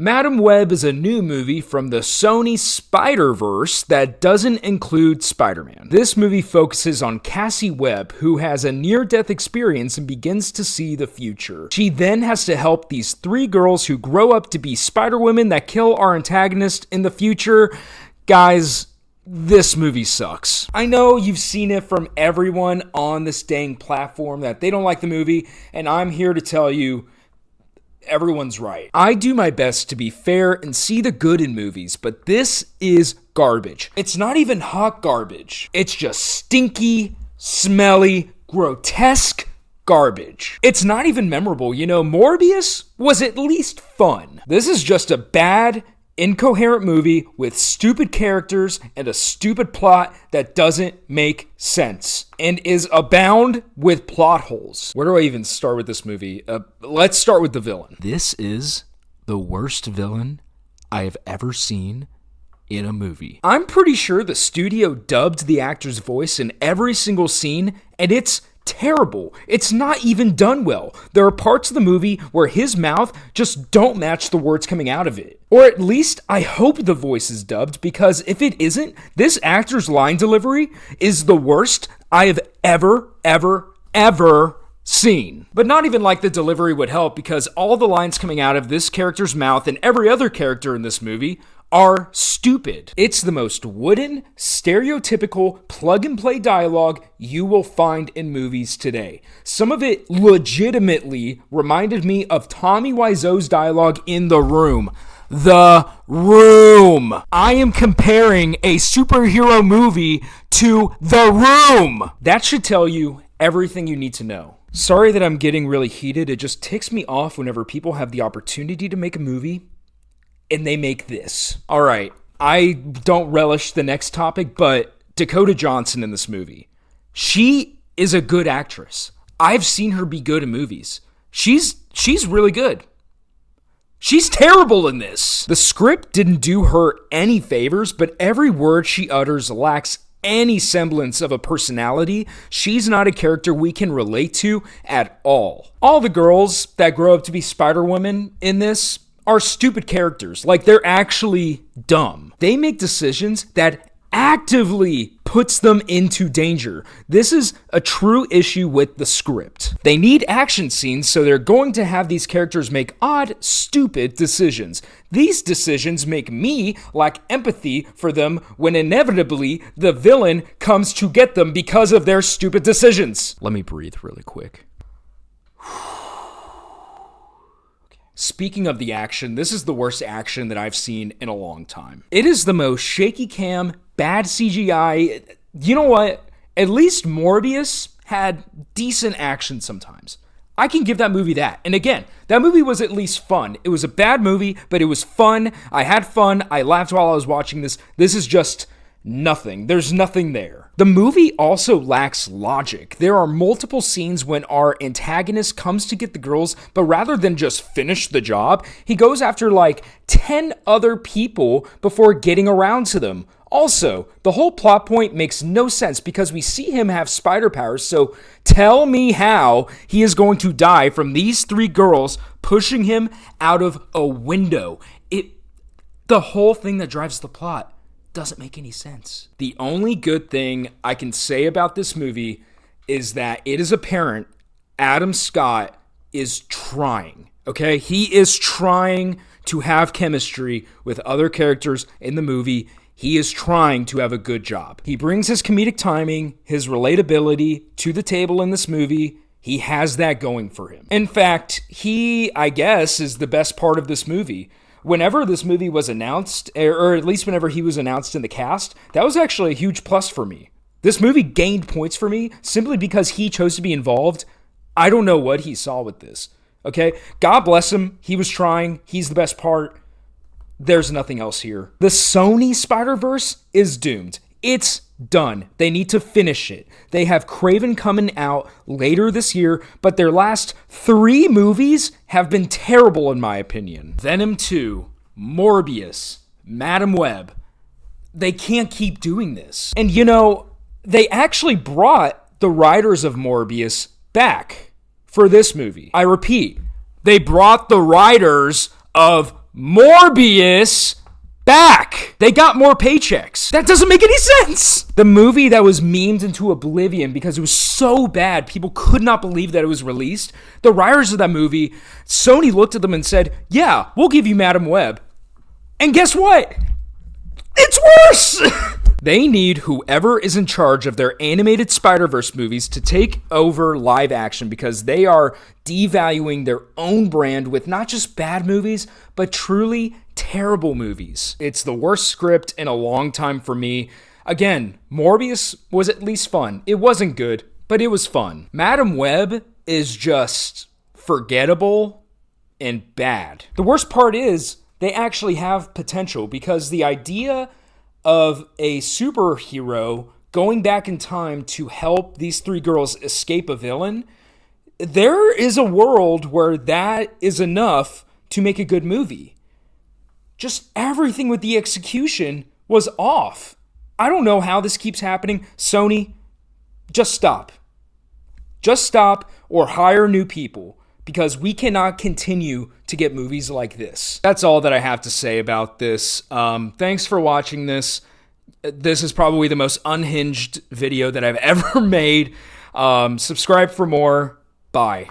Madam Web is a new movie from the Sony Spider-Verse that doesn't include Spider-Man. This movie focuses on Cassie Webb, who has a near-death experience and begins to see the future. She then has to help these 3 girls who grow up to be Spider-Women that kill our antagonist in the future. Guys, this movie sucks. I know you've seen it from everyone on this dang platform that they don't like the movie, and I'm here to tell you, everyone's right. I do my best to be fair and see the good in movies, but this is garbage. It's not even hot garbage. It's just stinky, smelly, grotesque garbage. It's not even memorable. You know, Morbius was at least fun. This is just a bad, incoherent movie with stupid characters and a stupid plot that doesn't make sense and is abound with plot holes. Where do I even start with this movie? Let's start with the villain. This is the worst villain I have ever seen in a movie. I'm pretty sure the studio dubbed the actor's voice in every single scene, and it's terrible. It's not even done well. There are parts of the movie where his mouth just don't match the words coming out of it. Or at least I hope the voice is dubbed, because if it isn't, this actor's line delivery is the worst I have ever seen. But not even like the delivery would help, because all the lines coming out of this character's mouth and every other character in this movie are stupid. It's the most wooden, stereotypical, plug-and-play dialogue you will find in movies today. Some of it legitimately reminded me of Tommy Wiseau's dialogue in The Room. The Room. I am comparing a superhero movie to The Room. That should tell you everything you need to know. Sorry that I'm getting really heated. It just ticks me off whenever people have the opportunity to make a movie and they make this. All right, I don't relish the next topic, but Dakota Johnson in this movie. She is a good actress. I've seen her be good in movies. She's really good. She's terrible in this. The script didn't do her any favors, but every word she utters lacks any semblance of a personality. She's not a character we can relate to at all. All the girls that grow up to be Spider-Women in this are stupid characters. Like, they're actually dumb. They make decisions that actively puts them into danger. This is a true issue with the script. They need action scenes, so they're going to have these characters make odd, stupid decisions. These decisions make me lack empathy for them when inevitably the villain comes to get them because of their stupid decisions. Let me breathe really quick. Speaking of the action, this is the worst action that I've seen in a long time. It is the most shaky cam, bad CGI. You know what? At least Morbius had decent action sometimes. I can give that movie that. And again, that movie was at least fun. It was a bad movie, but it was fun. I had fun. I laughed while I was watching this. This is just nothing. There's nothing there. The movie also lacks logic. There are multiple scenes when our antagonist comes to get the girls, but rather than just finish the job, he goes after like 10 other people before getting around to them. Also, the whole plot point makes no sense because we see him have spider powers, so tell me how he is going to die from these 3 girls pushing him out of a window. The whole thing that drives the plot doesn't make any sense. The only good thing I can say about this movie is that it is apparent Adam Scott is trying, okay? He is trying to have chemistry with other characters in the movie. He is trying to have a good job. He brings his comedic timing, his relatability to the table in this movie. He has that going for him. In fact, he, I guess, is the best part of this movie. Whenever this movie was announced, or at least whenever he was announced in the cast, that was actually a huge plus for me. This movie gained points for me simply because he chose to be involved. I don't know what he saw with this, okay? God bless him. He was trying. He's the best part. There's nothing else here. The Sony Spider-Verse is doomed. It's done. They need to finish it. They have Kraven coming out later this year, but their last 3 movies have been terrible in my opinion. Venom 2, Morbius, Madam Web. They can't keep doing this. And you know, they actually brought the writers of Morbius back for this movie. I repeat, they brought the writers of Morbius back. They got more paychecks. That doesn't make any sense. The movie that was memed into oblivion because it was so bad, people could not believe that it was released. The writers of that movie, Sony looked at them and said, yeah, we'll give you Madam Web. And guess what? It's worse. They need whoever is in charge of their animated Spider-Verse movies to take over live action because they are devaluing their own brand with not just bad movies, but truly terrible movies. It's the worst script in a long time for me. Again, Morbius was at least fun. It wasn't good, but it was fun. Madam Web is just forgettable and bad. The worst part is they actually have potential because the idea of a superhero going back in time to help these three girls escape a villain, there is a world where that is enough to make a good movie. Just everything with the execution was off. I don't know how this keeps happening. Sony, just stop. Just stop or hire new people because we cannot continue to get movies like this. That's all that I have to say about this. Thanks for watching this. This is probably the most unhinged video that I've ever made. Subscribe for more. Bye.